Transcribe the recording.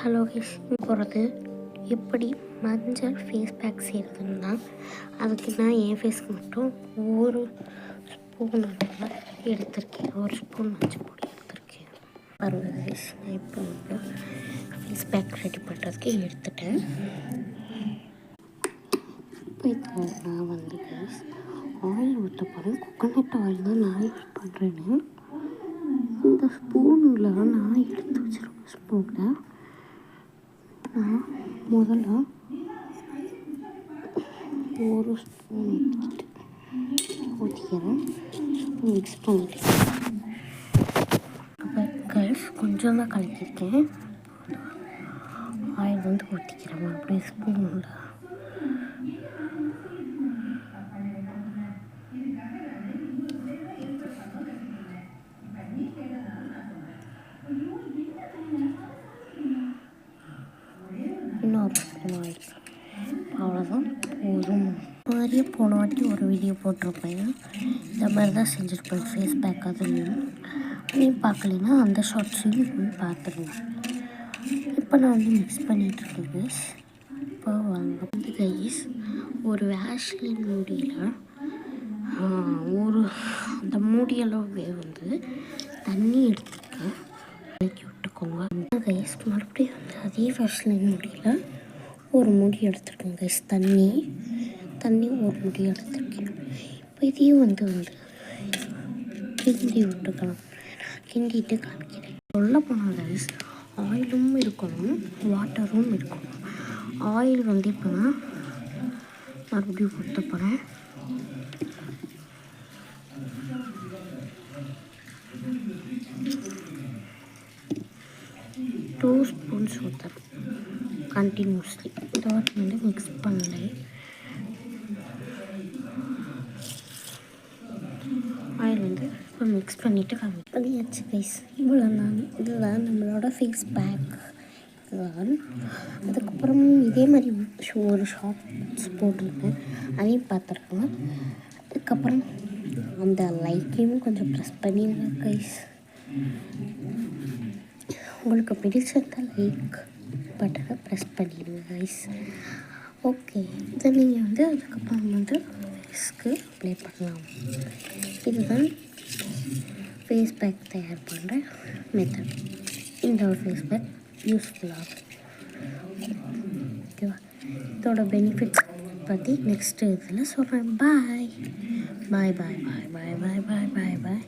Hello guys, போகிறது எப்படி மஞ்சள் ஃபேஸ் பேக் செய்கிறதுன்னா அதுக்கு நான் என் ஃபேஸ்க்கு மட்டும் ஒரு ஸ்பூன் எடுத்திருக்கேன். ஒரு ஸ்பூன் மஞ்சள் பொடி எடுத்திருக்கேன். பாருங்கள் கைஸ், நான் இப்போ ஃபேஸ் பேக் ரெடி பண்ணுறதுக்கு எடுத்துட்டேன். இப்போ நான் கைஸ் ஆயில் ஊற்ற போகிறேன். கோகோனட் ஆயில் தான் நான் யூஸ் பண்ணுறேன்னு. இந்த ஸ்பூனில் நான் எடுத்து வச்சுருக்கேன். ஸ்பூனில் நான் முதல்ல ஒரு ஸ்பூன் ஊற்றிக்கிறேன். மிக்ஸ் பண்ணிட்டு கைஸ் கொஞ்சம் தான் கலக்கியிருக்கேன். ஆயில் ஊற்றிக்கிறேன் அப்படியே ஸ்பூனில். இன்னொரு ஸ்பூன் ஆயில், அவ்வளோதான் போதும். மாதிரியே போன வாட்டி ஒரு வீடியோ போட்டிருப்பேன். இந்த மாதிரி தான் செஞ்சுருப்பேன் ஃபேஸ் பேக். அதுலேயும் நீ பார்க்கலன்னா அந்த ஷார்ட்ஸையும் போய் பார்த்துருங்க. இப்போ நான் மிக்ஸ் பண்ணிகிட்ருக்கேன் கைஸ். இப்போ வாங்க கைஸ், ஒரு வேஷ்லின் மூடியில் அந்த மூடியளவு தண்ணி எடுத்துருக்கேன். கலக்கி விட்டுக்கோங்க கைஸ். மறுபடியும் அதே வேஷ்லின் மூடியில் ஒரு மூடி எடுத்துருக்கேன் கைஸ். தண்ணி ஒரு மூடி எடுத்துருக்கேன். இப்போ இதையும் கிண்டி விட்டுக்கலாம். கிண்டிட்டு காமிக்கிறேன். சொல்ல போனால் கைஸ், ஆயிலும் இருக்கணும், வாட்டரும் இருக்கணும். ஆயில் இப்போ நான் மறுபடியும் ஊற்ற போகிறேன். டூ ஸ்பூன்ஸ் ஊற்றுறேன் கண்டினியூஸ்லி. இந்த வாட்டி மிக்ஸ் பண்ணல. ஆயில் இப்போ மிக்ஸ் பண்ணிவிட்டு பண்ணியாச்சு கைஸ். இவ்வளோ தான். இதுதான் நம்மளோட ஃபேஸ் பேக். இதுதான். அதுக்கப்புறம் இதே மாதிரி ஒரு ஷார்ட்ஸ் போட்டிருக்கேன், அதையும் பார்த்துருக்கேன். அதுக்கப்புறம் அந்த லைக்கையும் கொஞ்சம் ப்ரெஸ் பண்ணிடுங்க கைஸ். உங்களுக்கு பிடிச்சிருந்த லைக் பட்டனை ப்ரெஸ் பண்ணிடுங்க கைஸ். ஓகே, இதை நீங்கள் அதுக்கப்புறம் ஃபேஸ்க்கு அப்ளை பண்ணலாம். இதுதான் ஃபேஸ் பேக் தயார் பண்ணுற மெத்தட். இந்த ஒரு ஃபேஸ் பேக் யூஸ்ஃபுல்லாகும். ஓகேவா? இதோட பெனிஃபிட்ஸ் பற்றி நெக்ஸ்ட்டு இதில் சொல்கிறேன். பாய் பாய் பாய் பாய் பாய் பாய் பாய் பாய் பாய்.